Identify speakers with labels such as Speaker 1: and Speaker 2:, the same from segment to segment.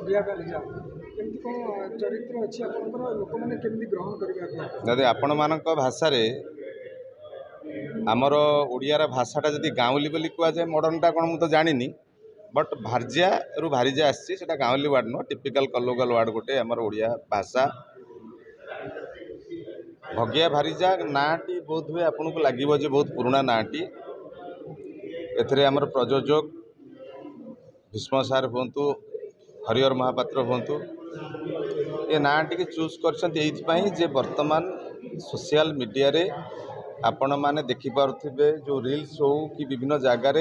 Speaker 1: भगिया बारिजा केमती कौन चरित्र अच्छी आपंकर लोक मैंने केमती ग्रहण करेंगे
Speaker 2: जदि आपण मान भाषा आमर ओडियार भाषाटा जदि गाँवली बोली कहुए मॉडर्नटा कौन मुझे जानी बट भार्जिया रु भारिजा आसी गाँवली वार्ड नुह टिपिकल कलोगल वार्ड गोटे आमर ओडिया भाषा भगिया भारिजा नाटी बोध हुए आपन को लगे बहुत पुराना नाटी एथिरे आमर प्रयोजक भीष्म सार हूँ हरिहर महापात्र हूँ ये नाटी के चूज कर वर्तमान सोशल मीडिया रे आपण माने देखिपे जो रील्स हो कि विभिन्न जगार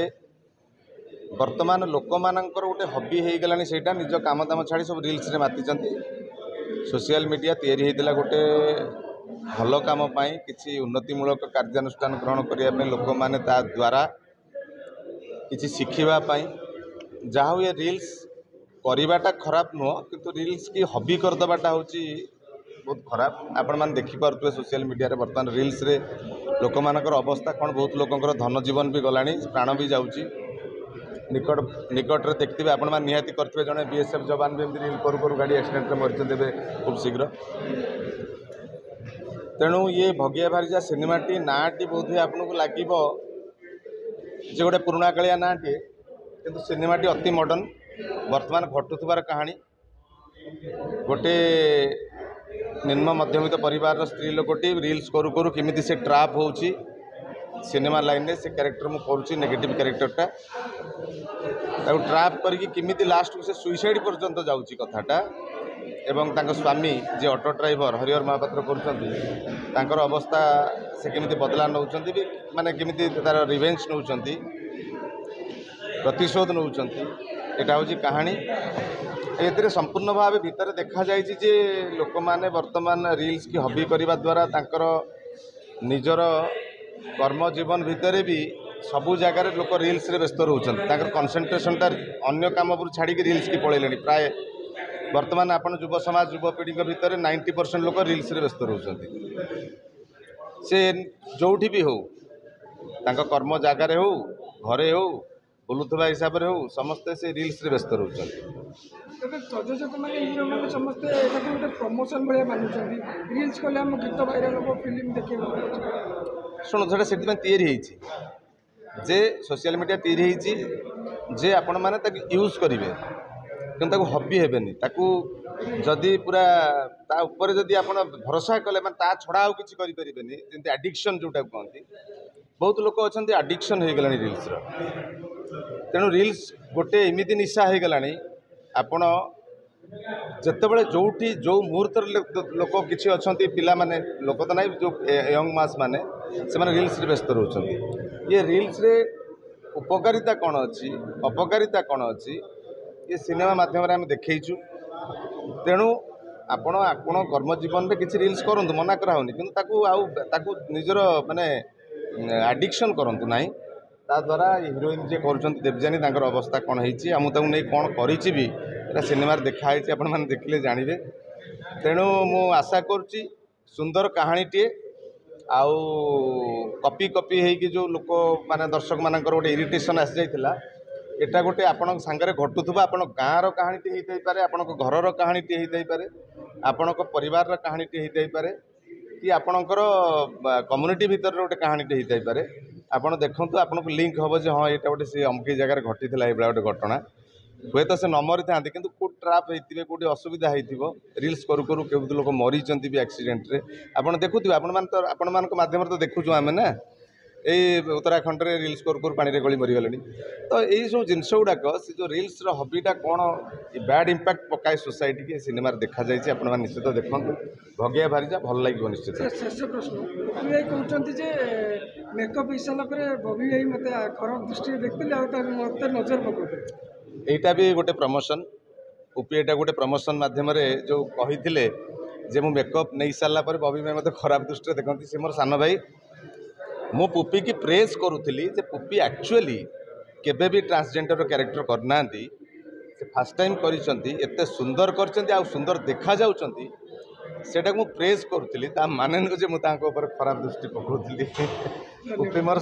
Speaker 2: वर्तमान लोक मानकर गोटे हबी हो गलानी सेटा निज काम दाम छाड़ी सब रील्स रे मातिचंती सोशल मीडिया तैयारी होता गोटे भल काम किसी उन्नतिमूलक कार्यानुष्ठान ग्रहण करने लोक माने ता द्वारा किसी शिखिबापाई जहाँ ये रील्स करवाटा खराब नुह किंतु रील्स की हबी करदेवाटा हूँ बहुत खराब आपण मैंने देखिपे सोशल मीडिया रे वर्तमान रील्स रे लोक मानकर अवस्था कौन बहुत लोकंर धन जीवन भी गलानी प्राण भी जाऊँगी निकट रे देखते आपण मैंने निहाती करते जड़े बीएसएफ जवान भी रील करू गाड़ी एक्सीडेंट मरीते खूब शीघ्र तेणु ये भगिया भारिजा सिनेमाटी नाटी बोध हुए आपन को लगे जे गोटे पुराणा कालिया नाटे किंतु सिनेमाटी अति मॉडर्न वर्तमान घटुवार कहानी गोटे निम्न मध्यमित परिवार स्त्री लोकटी रील्स करू करू किमिति से ट्राप होउची सिनेमा लाइन रे से कैरेक्टर मु करूची नेगेटिव कैरेक्टरटा ताऊ ट्राप करके किमिति लास्ट को से सुइसाइड पर्यंत जाउची कथाटा एवं तांको स्वामी जे ऑटो ड्राइवर हरिहर महापात्र करूचंती तांकर अवस्था से किमिति बदला नउचंती भी माने किमिति तार रिवेंज नउचंती प्रतिशोध नउचंती एटा होची कहानी एथिरे संपूर्ण भाव भितर देखा जाए जे लोक माने वर्तमान रील्स की हबी करने द्वारा तांकर निजर कर्म जीवन भितर भी सबू जगार लोक रील्स रे व्यस्त रोचन कनसेंट्रेशनटा अन्य काम पर छाड़ी रील्स की पलैले प्राय वर्तमान आपण युव समाज युवपीढ़ी भितर 90% लोक रील्स रे व्यस्त रोचन से जोठी भी हो तांका कर्म जगार हो घरे हो बुलुवा हिसाब से हो समस्ते से रील्स रे व्यस्त रोचन
Speaker 1: प्रयोजक मैंने हीरो मैंने समस्ते गोटे प्रमोशन भाया मानुंट रील्स कले आम गीत भाइराल हम फिल्म देखिए
Speaker 2: शुण से तैयारी जे सोशल मीडिया तैयारी जे आपण मैंने यूज करेंगे कि हबी हेनी जदि पूरा ता ऊपर जदि आप भरोसा कले मैं ता छड़ा आउ किसी करें जमी आडिक्शन जोटा कहते बहुत लोक अच्छा आडिक्शन हो गला रील्स तेणु रील्स गोटे एमती निशा हो गला आपण जितेबाला जोटी जो मुहूर्त लोक किसी अच्छा पिला माने लोक तो ना जो यंग मास माने से रील्स रे व्यस्त रोचंती ये रील्स रे उपकारिता कौन अच्छी अपकारिता कौन अच्छी ये सिनेमा माध्यम आम देखु तेणु आपण आपण कर्म जीवन में किसी रील्स करूँ मना कराऊनी कि निजर माने आडिक्शन करूँ ना ता द्वारा हिरोइन जे कर देवजानी अवस्था कौन होती मुझे नहीं कौन कर सिनेमा देखाई आपण मैंने देखिले जानवे तेणु मु आशा करुच्ची सुंदर कहानीटे आउ कपी कपी होगी जो लोक माने दर्शक मानकर गोटे इरिटेशन आसी जाइथिला एटा गोटे आपण सांगरे घटुथुबा आपण गाँर कहानीटी होई पारे आपण घरर कहानीटी होई पारे आपण परिवार कहानीटी होई पारे कि आपणकर कम्युनिटी भितर गोटे कहानीटी होई पारे आपण देखंतु आपन को लिंक हम जे हाँ यहाँ गोटे से अमकी जगह घटी ये गोटे घटना हुए तो से न मरी था कि कौट ट्राप होते कौटे असुविधा हो रील्स करू करू के लोक मरी भी एक्सीडेंट रे आपड़ देखुए आपण माध्यम तो देखुचु आम ना यही उत्तराखंड रे रील्स करू करू पानी रे गली मरीगले तो यही सब जिनस गुड़ाक से जो रील्स हबीटा कौन बैड इंपैक्ट पकाए सोसाइटी की सिनेमा देखा जाए आप निश्चित देखो भगिया भारिजा भल लगे निश्चित
Speaker 1: शेष प्रश्न ये कहते मेकअप हिसाब से बबी भाई मत खराब दृष्टि देखते मत नजर पकड़ते
Speaker 2: यहीटा भी गोटे प्रमोशन उपीटा गोटे प्रमोशन मध्यम जो कही जे मु मेकअप नहीं सारा पर बबी भाई मत खराब दृष्टि देखती सी मोर सान भाई मु पुपी की प्रेस करुली पुपी एक्चुअली केबे भी ट्रांसजेंडर कैरेक्टर करना से फास्ट टाइम करते सुंदर कर सुंदर देखा जाउछंती सेटा मु प्रेस करुली माने नुह जे मु खराब दृष्टि पकाउली पुपी मोर